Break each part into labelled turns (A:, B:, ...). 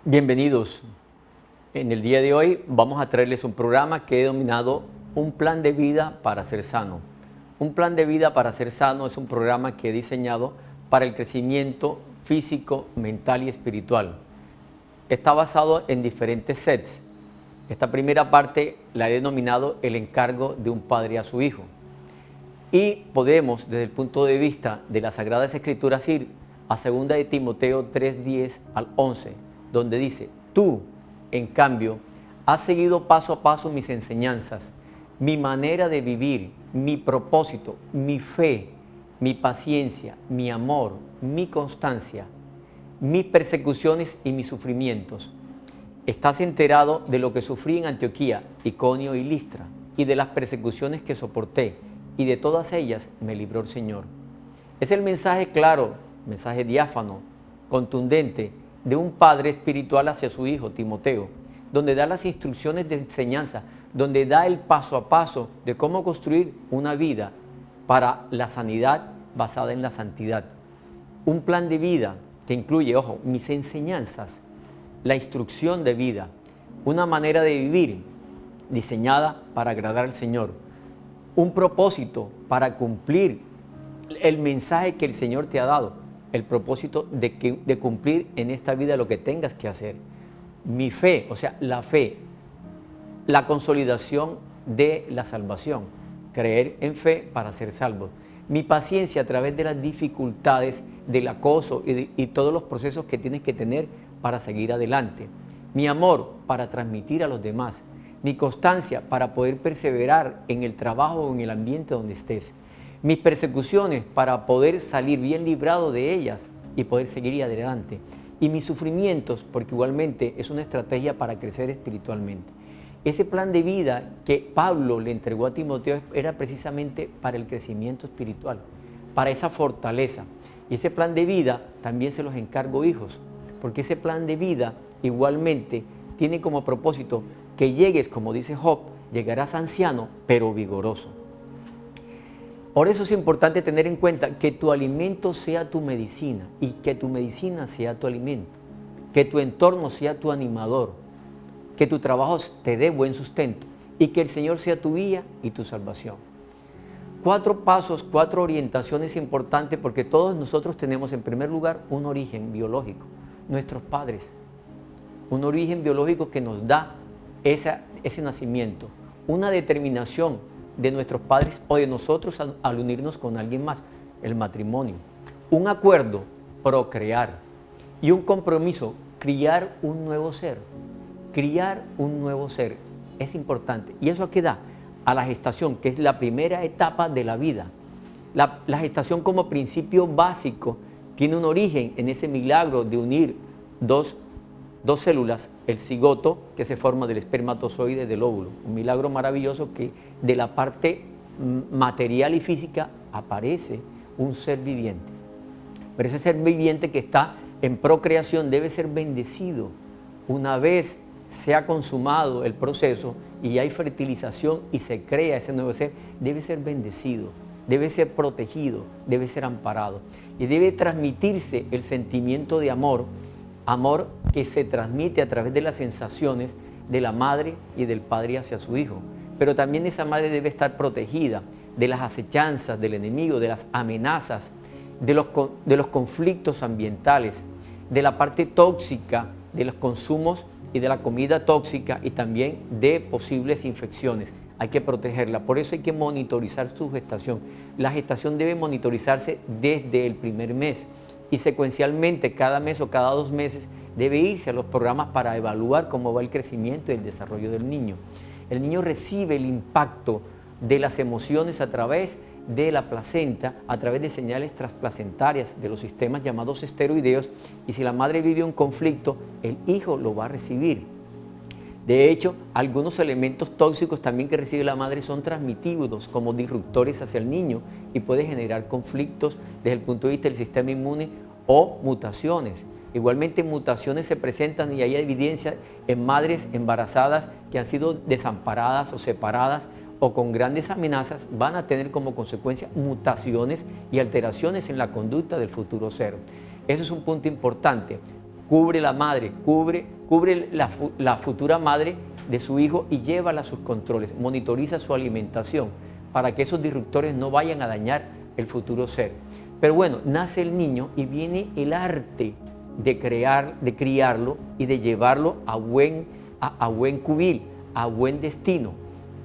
A: Bienvenidos. En el día de hoy vamos a traerles un programa que he denominado Un plan de vida para ser sano. Un plan de vida para ser sano es un programa que he diseñado para el crecimiento físico, mental y espiritual. Está basado en diferentes sets. Esta primera parte la he denominado el encargo de un padre a su hijo. Y podemos, desde el punto de vista de las Sagradas Escrituras, ir a 2 de Timoteo 3:10 al 11, donde dice: tú, en cambio, has seguido paso a paso mis enseñanzas, mi manera de vivir, mi propósito, mi fe, mi paciencia, mi amor, mi constancia, mis persecuciones y mis sufrimientos. Estás enterado de lo que sufrí en Antioquía, Iconio y Listra, y de las persecuciones que soporté, y de todas ellas me libró el Señor. Es el mensaje claro, mensaje diáfano, contundente, de un padre espiritual hacia su hijo, Timoteo, donde da las instrucciones de enseñanza, donde da el paso a paso de cómo construir una vida para la sanidad basada en la santidad. Un plan de vida que incluye, ojo, mis enseñanzas, la instrucción de vida, una manera de vivir diseñada para agradar al Señor, un propósito para cumplir el mensaje que el Señor te ha dado, el propósito de cumplir en esta vida lo que tengas que hacer. Mi fe, o sea, la fe, la consolidación de la salvación, creer en fe para ser salvos. Mi paciencia a través de las dificultades, del acoso y todos los procesos que tienes que tener para seguir adelante. Mi amor para transmitir a los demás. Mi constancia para poder perseverar en el trabajo o en el ambiente donde estés. Mis persecuciones para poder salir bien librado de ellas y poder seguir adelante. Y mis sufrimientos, porque igualmente es una estrategia para crecer espiritualmente. Ese plan de vida que Pablo le entregó a Timoteo era precisamente para el crecimiento espiritual, para esa fortaleza. Y ese plan de vida también se los encargo, hijos, porque ese plan de vida igualmente tiene como propósito que llegues, como dice Job, llegarás anciano, pero vigoroso. Por eso es importante tener en cuenta que tu alimento sea tu medicina y que tu medicina sea tu alimento, que tu entorno sea tu animador, que tu trabajo te dé buen sustento y que el Señor sea tu guía y tu salvación. 4 pasos, 4 orientaciones importantes, porque todos nosotros tenemos en primer lugar un origen biológico, nuestros padres, un origen biológico que nos da ese nacimiento, una determinación de nuestros padres o de nosotros al unirnos con alguien más, el matrimonio, un acuerdo, procrear, y un compromiso, criar un nuevo ser. Criar un nuevo ser es importante, y eso queda a la gestación, que es la primera etapa de la vida. La gestación como principio básico tiene un origen en ese milagro de unir dos células, el cigoto, que se forma del espermatozoide del óvulo, un milagro maravilloso que de la parte material y física aparece un ser viviente. Pero ese ser viviente que está en procreación debe ser bendecido. Una vez se ha consumado el proceso y hay fertilización y se crea ese nuevo ser, debe ser bendecido, debe ser protegido, debe ser amparado y debe transmitirse el sentimiento de amor que se transmite a través de las sensaciones de la madre y del padre hacia su hijo. Pero también esa madre debe estar protegida de las acechanzas del enemigo, de las amenazas, de los conflictos ambientales, de la parte tóxica, de los consumos y de la comida tóxica y también de posibles infecciones. Hay que protegerla, por eso hay que monitorizar su gestación. La gestación debe monitorizarse desde el primer mes y secuencialmente cada mes o cada 2 meses debe irse a los programas para evaluar cómo va el crecimiento y el desarrollo del niño. El niño recibe el impacto de las emociones a través de la placenta, a través de señales transplacentarias de los sistemas llamados esteroideos, y si la madre vive un conflicto, el hijo lo va a recibir. De hecho, algunos elementos tóxicos también que recibe la madre son transmitidos como disruptores hacia el niño y puede generar conflictos desde el punto de vista del sistema inmune o mutaciones. Igualmente, mutaciones se presentan y hay evidencia en madres embarazadas que han sido desamparadas o separadas o con grandes amenazas, van a tener como consecuencia mutaciones y alteraciones en la conducta del futuro ser. Eso es un punto importante. cubre la madre, cubre la futura madre de su hijo y llévala a sus controles, monitoriza su alimentación para que esos disruptores no vayan a dañar el futuro ser. Pero bueno, nace el niño y viene el arte de criarlo y de llevarlo a buen cubil, a buen destino.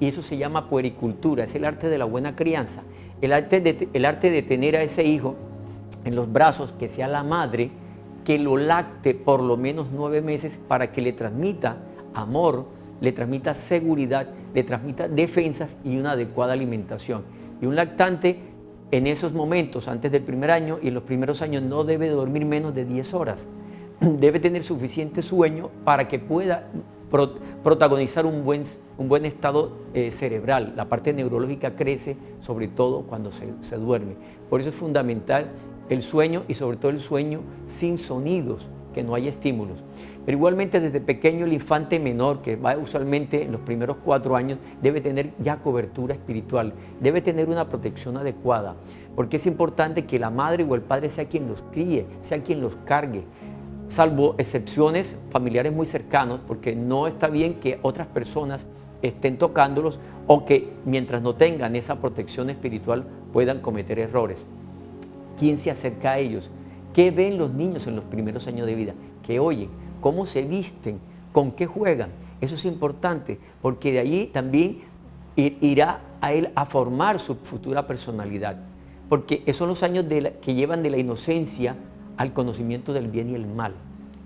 A: Y eso se llama puericultura, es el arte de la buena crianza. El arte de tener a ese hijo en los brazos, que sea la madre, que lo lacte por lo menos 9 meses para que le transmita amor, le transmita seguridad, le transmita defensas y una adecuada alimentación. Y un lactante en esos momentos, antes del primer año y en los primeros años, no debe dormir menos de 10 horas. Debe tener suficiente sueño para que pueda protagonizar un buen estado cerebral. La parte neurológica crece sobre todo cuando se duerme. Por eso es fundamental el sueño y sobre todo el sueño sin sonidos, que no haya estímulos. Pero igualmente desde pequeño el infante menor, que va usualmente en los primeros 4 años, debe tener ya cobertura espiritual, debe tener una protección adecuada, porque es importante que la madre o el padre sea quien los críe, sea quien los cargue, salvo excepciones familiares muy cercanos, porque no está bien que otras personas estén tocándolos o que mientras no tengan esa protección espiritual puedan cometer errores. ¿Quién se acerca a ellos? ¿Qué ven los niños en los primeros años de vida? ¿Qué oyen? ¿Cómo se visten? ¿Con qué juegan? Eso es importante, porque de allí también irá a él a formar su futura personalidad, porque esos son los años que llevan de la inocencia al conocimiento del bien y el mal.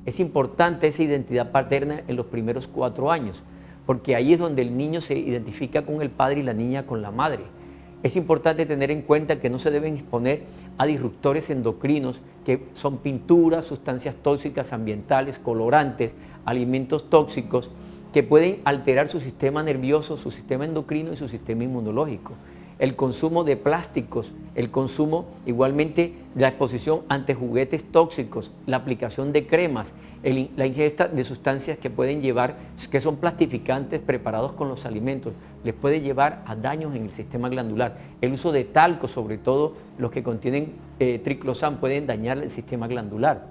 A: Es importante esa identidad paterna en los primeros 4 años, porque ahí es donde el niño se identifica con el padre y la niña con la madre. Es importante tener en cuenta que no se deben exponer a disruptores endocrinos, que son pinturas, sustancias tóxicas ambientales, colorantes, alimentos tóxicos, que pueden alterar su sistema nervioso, su sistema endocrino y su sistema inmunológico. El consumo de plásticos, el consumo igualmente de la exposición ante juguetes tóxicos, la aplicación de cremas, la ingesta de sustancias que pueden llevar, que son plastificantes preparados con los alimentos, les puede llevar a daños en el sistema glandular. El uso de talco, sobre todo los que contienen triclosan, pueden dañar el sistema glandular.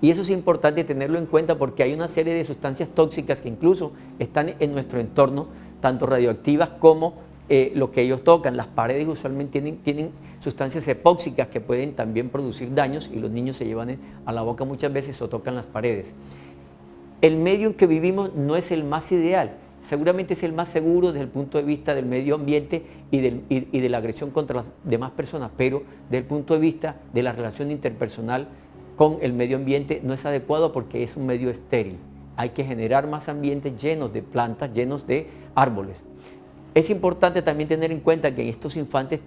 A: Y eso es importante tenerlo en cuenta porque hay una serie de sustancias tóxicas que incluso están en nuestro entorno, tanto radioactivas como lo que ellos tocan. Las paredes usualmente tienen sustancias epóxicas que pueden también producir daños y los niños se llevan a la boca muchas veces o tocan las paredes. El medio en que vivimos no es el más ideal, seguramente es el más seguro desde el punto de vista del medio ambiente y de la agresión contra las demás personas, pero desde el punto de vista de la relación interpersonal con el medio ambiente no es adecuado porque es un medio estéril. Hay que generar más ambientes llenos de plantas, llenos de árboles. Es importante también tener en cuenta que en estos infantes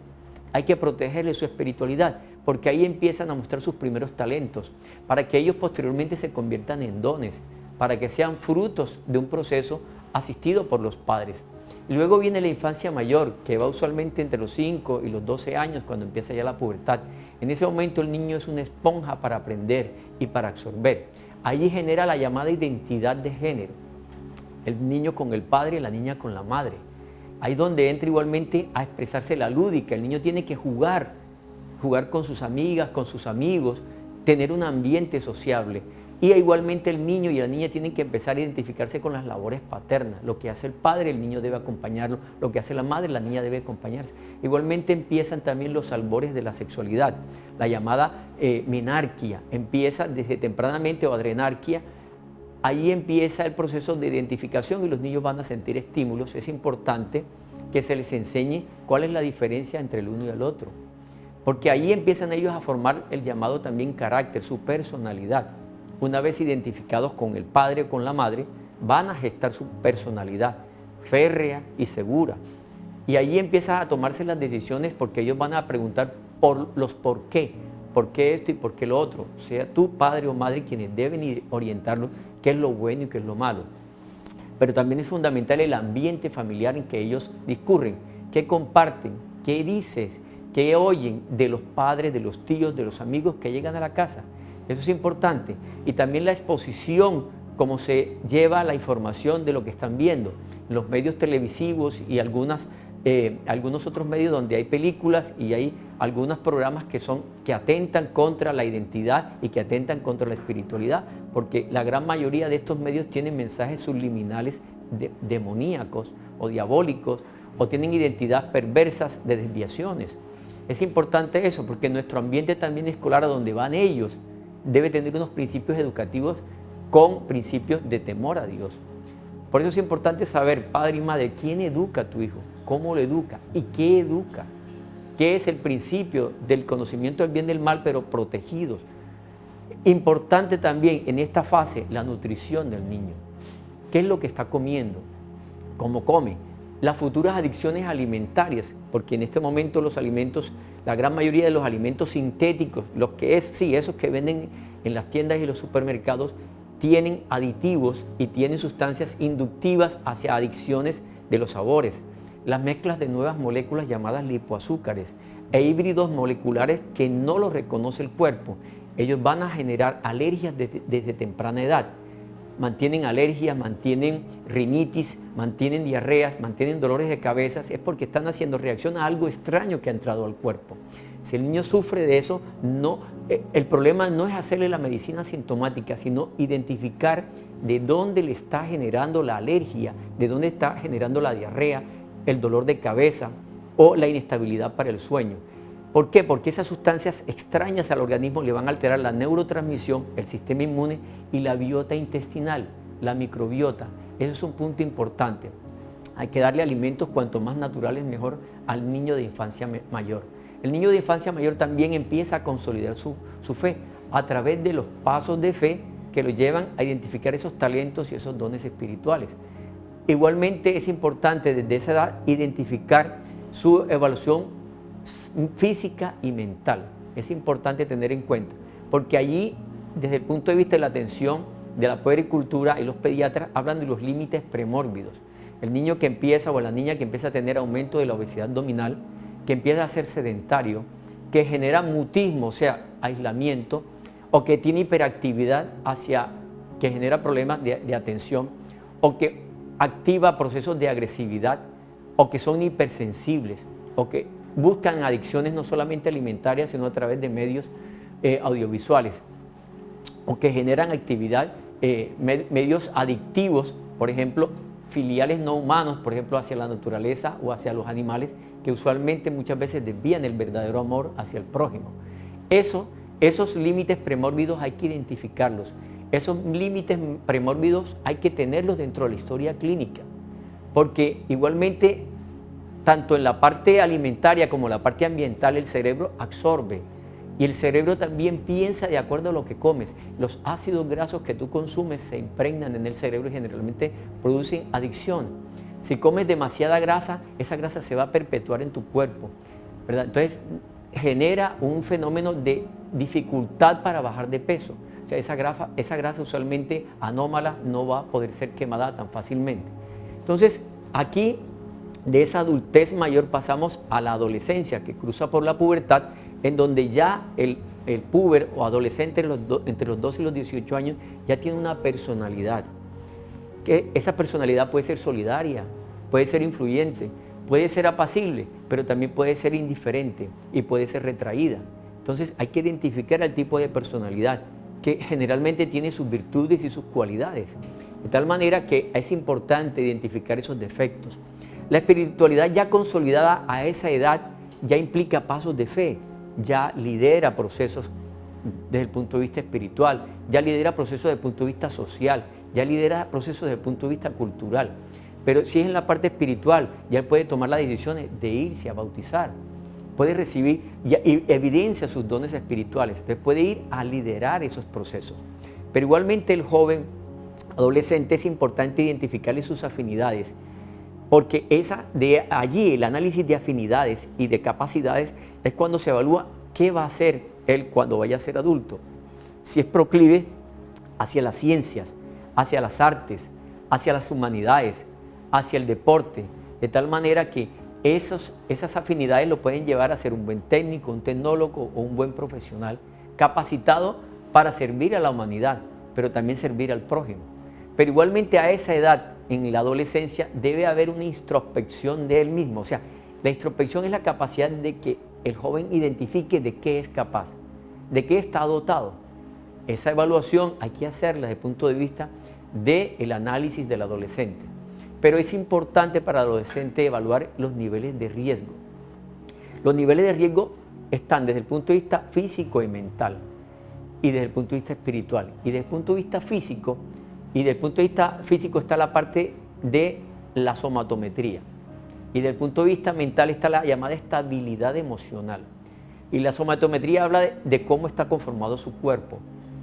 A: hay que protegerles su espiritualidad, porque ahí empiezan a mostrar sus primeros talentos, para que ellos posteriormente se conviertan en dones, para que sean frutos de un proceso asistido por los padres. Luego viene la infancia mayor, que va usualmente entre los 5 y los 12 años, cuando empieza ya la pubertad. En ese momento el niño es una esponja para aprender y para absorber. Allí genera la llamada identidad de género, el niño con el padre y la niña con la madre. Ahí donde entra igualmente a expresarse la lúdica. El niño tiene que jugar con sus amigas, con sus amigos, tener un ambiente sociable. Y igualmente el niño y la niña tienen que empezar a identificarse con las labores paternas. Lo que hace el padre, el niño debe acompañarlo. Lo que hace la madre, la niña debe acompañarse. Igualmente empiezan también los albores de la sexualidad. La llamada menarquia empieza desde tempranamente, o adrenarquia. Ahí empieza el proceso de identificación y los niños van a sentir estímulos. Es importante que se les enseñe cuál es la diferencia entre el uno y el otro, porque ahí empiezan ellos a formar el llamado también carácter, su personalidad. Una vez identificados con el padre o con la madre, van a gestar su personalidad férrea y segura. Y ahí empiezan a tomarse las decisiones porque ellos van a preguntar por los por qué esto y por qué lo otro. Sea tú, padre o madre, quienes deben orientarlos qué es lo bueno y qué es lo malo. Pero también es fundamental el ambiente familiar en que ellos discurren, qué comparten, qué dices, qué oyen de los padres, de los tíos, de los amigos que llegan a la casa. Eso es importante. Y también la exposición, cómo se lleva la información de lo que están viendo. Los medios televisivos y algunas algunos otros medios donde hay películas y hay algunos programas que atentan contra la identidad y que atentan contra la espiritualidad, porque la gran mayoría de estos medios tienen mensajes subliminales demoníacos o diabólicos, o tienen identidades perversas de desviaciones. Es importante eso, porque nuestro ambiente también escolar, a donde van ellos, debe tener unos principios educativos con principios de temor a Dios. Por eso es importante saber, padre y madre, quién educa a tu hijo, cómo lo educa y qué educa. ¿Qué es el principio del conocimiento del bien y del mal, pero protegidos? Importante también en esta fase la nutrición del niño. ¿Qué es lo que está comiendo? ¿Cómo come? Las futuras adicciones alimentarias, porque en este momento los alimentos, la gran mayoría de los alimentos sintéticos, esos que venden en las tiendas y los supermercados, tienen aditivos y tienen sustancias inductivas hacia adicciones de los sabores. Las mezclas de nuevas moléculas llamadas lipoazúcares e híbridos moleculares que no los reconoce el cuerpo, ellos van a generar alergias desde temprana edad. Mantienen alergias, mantienen rinitis, mantienen diarreas, mantienen dolores de cabeza, es porque están haciendo reacción a algo extraño que ha entrado al cuerpo. Si el niño sufre de eso, el problema no es hacerle la medicina sintomática, sino identificar de dónde le está generando la alergia, de dónde está generando la diarrea, el dolor de cabeza o la inestabilidad para el sueño. ¿Por qué? Porque esas sustancias extrañas al organismo le van a alterar la neurotransmisión, el sistema inmune y la biota intestinal, la microbiota. Eso es un punto importante. Hay que darle alimentos cuanto más naturales mejor al niño de infancia mayor. El niño de infancia mayor también empieza a consolidar su fe a través de los pasos de fe que lo llevan a identificar esos talentos y esos dones espirituales. Igualmente es importante desde esa edad identificar su evaluación física y mental. Es importante tener en cuenta, porque allí, desde el punto de vista de la atención, de la puericultura y los pediatras hablan de los límites premórbidos. El niño que empieza o la niña que empieza a tener aumento de la obesidad abdominal, que empieza a ser sedentario, que genera mutismo, o sea, aislamiento, o que tiene hiperactividad que genera problemas de atención, o que activa procesos de agresividad, o que son hipersensibles, o que buscan adicciones no solamente alimentarias, sino a través de medios audiovisuales, o que generan actividad, medios adictivos, por ejemplo, filiales no humanos, por ejemplo, hacia la naturaleza o hacia los animales, que usualmente muchas veces desvían el verdadero amor hacia el prójimo. Esos límites premórbidos hay que identificarlos. Esos límites premórbidos hay que tenerlos dentro de la historia clínica, porque igualmente, tanto en la parte alimentaria como en la parte ambiental, el cerebro absorbe y el cerebro también piensa de acuerdo a lo que comes. Los ácidos grasos que tú consumes se impregnan en el cerebro y generalmente producen adicción. Si comes demasiada grasa, esa grasa se va a perpetuar en tu cuerpo, ¿verdad? Entonces genera un fenómeno de dificultad para bajar de peso. O sea, esa grasa usualmente anómala no va a poder ser quemada tan fácilmente. Entonces, aquí de esa adultez mayor pasamos a la adolescencia, que cruza por la pubertad, en donde ya el puber o adolescente entre los 12 y los 18 años ya tiene una personalidad. Que esa personalidad puede ser solidaria, puede ser influyente, puede ser apacible, pero también puede ser indiferente y puede ser retraída. Entonces hay que identificar el tipo de personalidad que generalmente tiene sus virtudes y sus cualidades. De tal manera que es importante identificar esos defectos. La espiritualidad ya consolidada a esa edad ya implica pasos de fe, ya lidera procesos desde el punto de vista espiritual, ya lidera procesos desde el punto de vista social, ya lidera procesos desde el punto de vista cultural. Pero si es en la parte espiritual, ya él puede tomar las decisiones de irse a bautizar, puede recibir y evidencia sus dones espirituales, entonces puede ir a liderar esos procesos. Pero igualmente el joven adolescente es importante identificarle sus afinidades, porque de allí el análisis de afinidades y de capacidades es cuando se evalúa qué va a hacer él cuando vaya a ser adulto. Si es proclive hacia las ciencias, hacia las artes, hacia las humanidades, hacia el deporte, de tal manera que esas afinidades lo pueden llevar a ser un buen técnico, un tecnólogo o un buen profesional capacitado para servir a la humanidad, pero también servir al prójimo. Pero igualmente a esa edad, en la adolescencia, debe haber una introspección de él mismo, o sea, La introspección es la capacidad de que el joven identifique de qué es capaz, de qué está dotado. Esa evaluación hay que hacerla desde el punto de vista del análisis del adolescente. Pero es importante para el adolescente evaluar los niveles de riesgo. Los niveles de riesgo están desde el punto de vista físico y mental, y desde el punto de vista espiritual. Y desde el punto de vista físico, está la parte de la somatometría. Y desde el punto de vista mental está la llamada estabilidad emocional. Y la somatometría habla de cómo está conformado su cuerpo.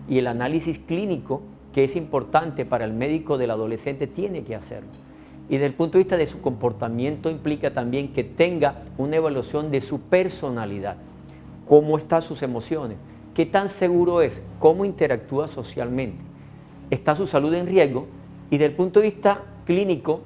A: Y el análisis clínico, que es importante para el médico del adolescente, tiene que hacerlo. Y desde el punto de vista de su comportamiento implica también que tenga una evaluación de su personalidad. Cómo están sus emociones, qué tan seguro es, cómo interactúa socialmente. Está su salud en riesgo. Y desde el punto de vista clínico,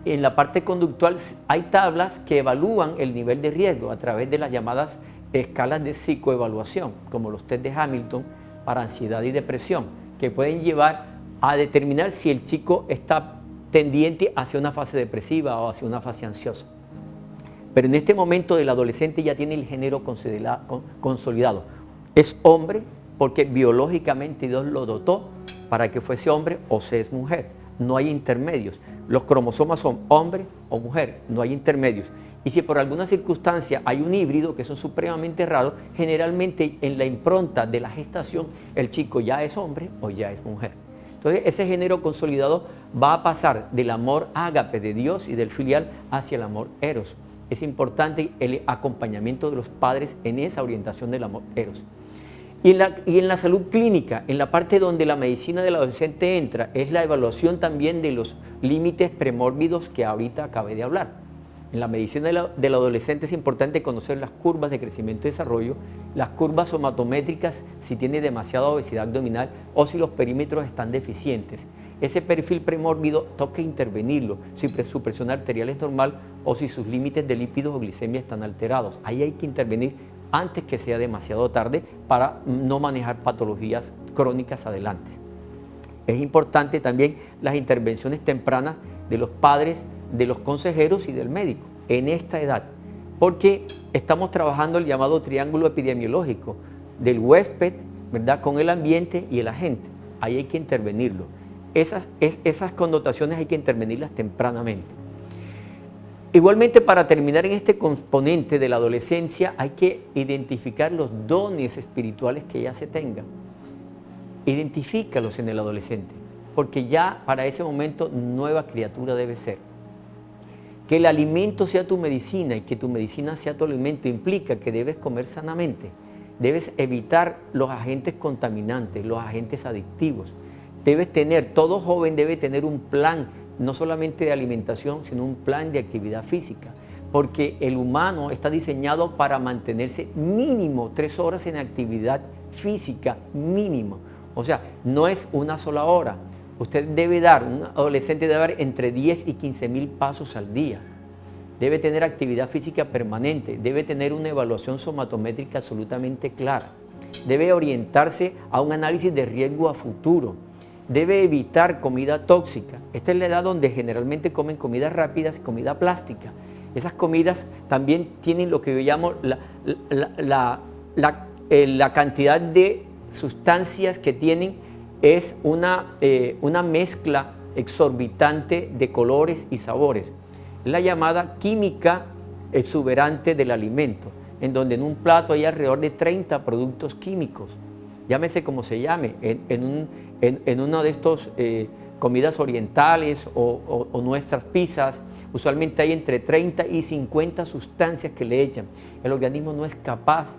A: en la parte conductual hay tablas que evalúan el nivel de riesgo a través de las llamadas escalas de psicoevaluación, como los test de Hamilton para ansiedad y depresión, que pueden llevar a determinar si el chico está tendiente hacia una fase depresiva o hacia una fase ansiosa. Pero en este momento el adolescente ya tiene el género consolidado. Es hombre porque biológicamente Dios lo dotó para que fuese hombre o se es mujer. No hay intermedios. Los cromosomas son hombre o mujer, no hay intermedios. Y si por alguna circunstancia hay un híbrido, que son supremamente raros, generalmente en la impronta de la gestación el chico ya es hombre o ya es mujer. Entonces ese género consolidado va a pasar del amor ágape de Dios y del filial hacia el amor eros. Es importante el acompañamiento de los padres en esa orientación del amor eros. Y en la salud clínica, en la parte donde la medicina del adolescente entra, es la evaluación también de los límites premórbidos que ahorita acabé de hablar. En la medicina del adolescente es importante conocer las curvas de crecimiento y desarrollo, las curvas somatométricas, si tiene demasiada obesidad abdominal o si los perímetros están deficientes. Ese perfil premórbido toca intervenirlo, si su presión arterial es normal o si sus límites de lípidos o glicemia están alterados. Ahí hay que intervenir antes que sea demasiado tarde para no manejar patologías crónicas adelante. Es importante también las intervenciones tempranas de los padres, de los consejeros y del médico en esta edad, porque estamos trabajando el llamado triángulo epidemiológico del huésped, ¿verdad?, con el ambiente y el agente. Ahí hay que intervenirlo. Esas connotaciones hay que intervenirlas tempranamente. Igualmente, para terminar en este componente de la adolescencia, hay que identificar los dones espirituales que ya se tengan. Identifícalos en el adolescente, porque ya para ese momento nueva criatura debe ser. Que el alimento sea tu medicina y que tu medicina sea tu alimento implica que debes comer sanamente, debes evitar los agentes contaminantes, los agentes adictivos. Todo joven debe tener un plan, no solamente de alimentación, sino un plan de actividad física, porque el humano está diseñado para mantenerse mínimo 3 horas en actividad física, mínimo. O sea, no es una sola hora. Un adolescente debe dar entre 10 y 15,000 pasos al día. Debe tener actividad física permanente, debe tener una evaluación somatométrica absolutamente clara. Debe orientarse a un análisis de riesgo a futuro. Debe evitar comida tóxica. Esta es la edad donde generalmente comen comidas rápidas y comida plástica. Esas comidas también tienen lo que yo llamo la cantidad de sustancias que tienen es una mezcla exorbitante de colores y sabores. Es la llamada química exuberante del alimento, en donde en un plato hay alrededor de 30 productos químicos. Llámese como se llame, en una de estas comidas orientales o nuestras pizzas, usualmente hay entre 30 y 50 sustancias que le echan. El organismo no es capaz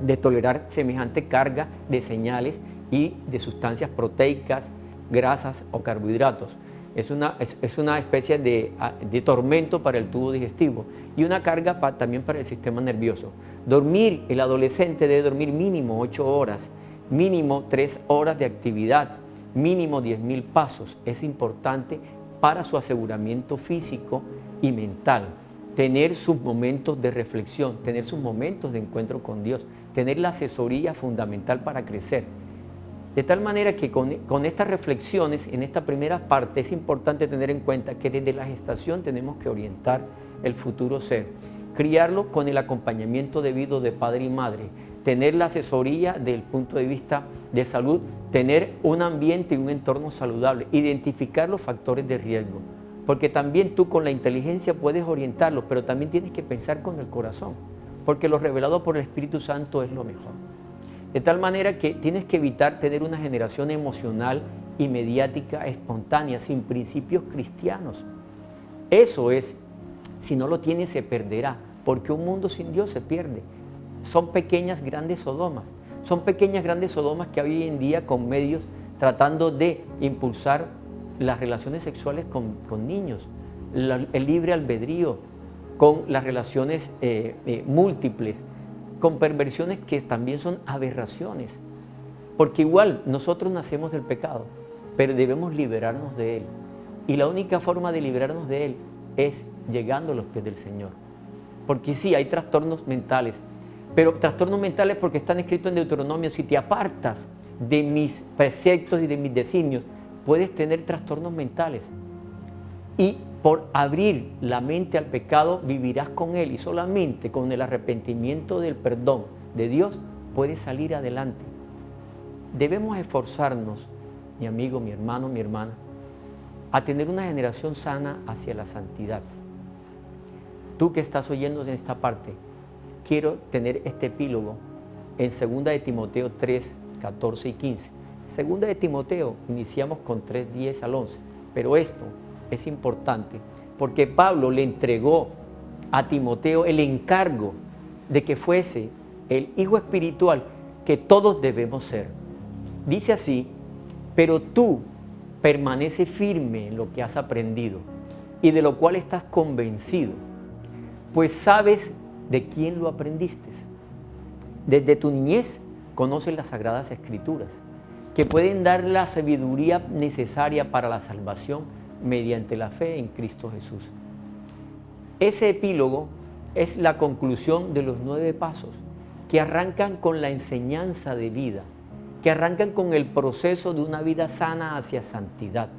A: de tolerar semejante carga de señales y de sustancias proteicas, grasas o carbohidratos. Es una especie de tormento para el tubo digestivo y una carga también para el sistema nervioso. El adolescente debe dormir mínimo 8 horas, mínimo 3 horas de actividad, mínimo 10,000 pasos. Es importante para su aseguramiento físico y mental. Tener sus momentos de reflexión, tener sus momentos de encuentro con Dios, tener la asesoría fundamental para crecer. De tal manera que con estas reflexiones, en esta primera parte, es importante tener en cuenta que desde la gestación tenemos que orientar el futuro ser. Criarlo con el acompañamiento debido de padre y madre, tener la asesoría del punto de vista de salud, tener un ambiente y un entorno saludable, identificar los factores de riesgo, porque también tú con la inteligencia puedes orientarlos, pero también tienes que pensar con el corazón, porque lo revelado por el Espíritu Santo es lo mejor. De tal manera que tienes que evitar tener una generación emocional y mediática espontánea, sin principios cristianos. Eso es, si no lo tienes se perderá, porque un mundo sin Dios se pierde. Son pequeñas grandes sodomas, son pequeñas grandes sodomas que hoy en día con medios tratando de impulsar las relaciones sexuales con niños, el libre albedrío, con las relaciones múltiples, con perversiones que también son aberraciones, porque igual nosotros nacemos del pecado, pero debemos liberarnos de él, y la única forma de liberarnos de él es llegando a los pies del Señor, porque sí, hay trastornos mentales, pero trastornos mentales porque están escritos en Deuteronomio: si te apartas de mis preceptos y de mis designios, puedes tener trastornos mentales, y por abrir la mente al pecado vivirás con él, y solamente con el arrepentimiento del perdón de Dios puedes salir adelante. Debemos esforzarnos, mi amigo, mi hermano, mi hermana, a tener una generación sana hacia la santidad. Tú que estás oyendo en esta parte, quiero tener este epílogo en 2 de Timoteo 3, 14 y 15. 2 de Timoteo iniciamos con 3, 10 al 11, pero esto es importante porque Pablo le entregó a Timoteo el encargo de que fuese el hijo espiritual que todos debemos ser. Dice así: pero tú permanece firme en lo que has aprendido y de lo cual estás convencido, pues sabes de quién lo aprendiste. Desde tu niñez conoces las Sagradas Escrituras, que pueden dar la sabiduría necesaria para la salvación mediante la fe en Cristo Jesús. Ese epílogo es la conclusión de los 9 pasos que arrancan con la enseñanza de vida, que arrancan con el proceso de una vida sana hacia santidad,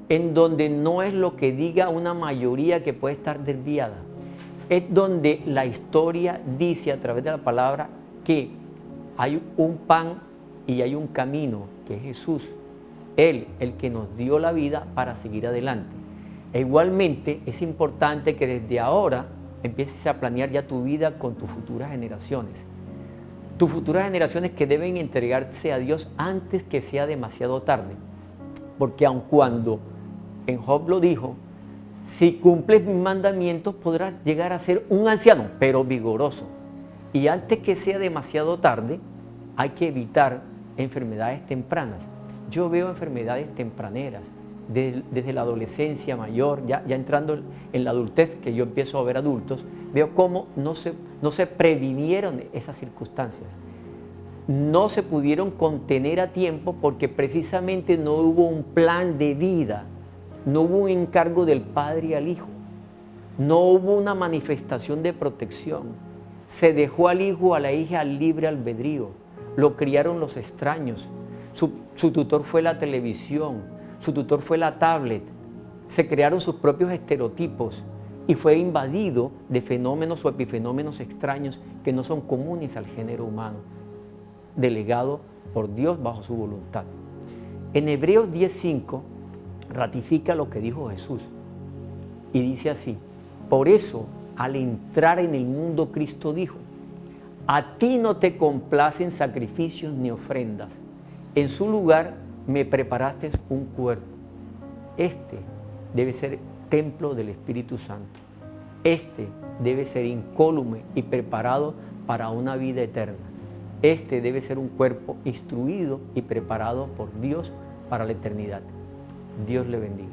A: en donde no es lo que diga una mayoría que puede estar desviada, es donde la historia dice a través de la palabra que hay un pan y hay un camino, que es Jesús, Él, el que nos dio la vida para seguir adelante. E igualmente es importante que desde ahora empieces a planear ya tu vida con tus futuras generaciones. Tus futuras generaciones que deben entregarse a Dios antes que sea demasiado tarde. Porque aun cuando en Job lo dijo, si cumples mis mandamientos podrás llegar a ser un anciano, pero vigoroso. Y antes que sea demasiado tarde, hay que evitar enfermedades tempranas. Yo veo enfermedades tempraneras, desde la adolescencia mayor, ya entrando en la adultez, que yo empiezo a ver adultos, veo cómo no se previnieron esas circunstancias. No se pudieron contener a tiempo porque precisamente no hubo un plan de vida, no hubo un encargo del padre al hijo, no hubo una manifestación de protección. Se dejó al hijo o a la hija al libre albedrío, lo criaron los extraños. Su tutor fue la televisión, su tutor fue la tablet. Se crearon sus propios estereotipos y fue invadido de fenómenos o epifenómenos extraños que no son comunes al género humano, delegado por Dios bajo su voluntad. En Hebreos 10:5 ratifica lo que dijo Jesús y dice así: por eso, al entrar en el mundo, Cristo dijo: a ti no te complacen sacrificios ni ofrendas. En su lugar me preparaste un cuerpo. Este debe ser templo del Espíritu Santo. Este debe ser incólume y preparado para una vida eterna. Este debe ser un cuerpo instruido y preparado por Dios para la eternidad. Dios le bendiga.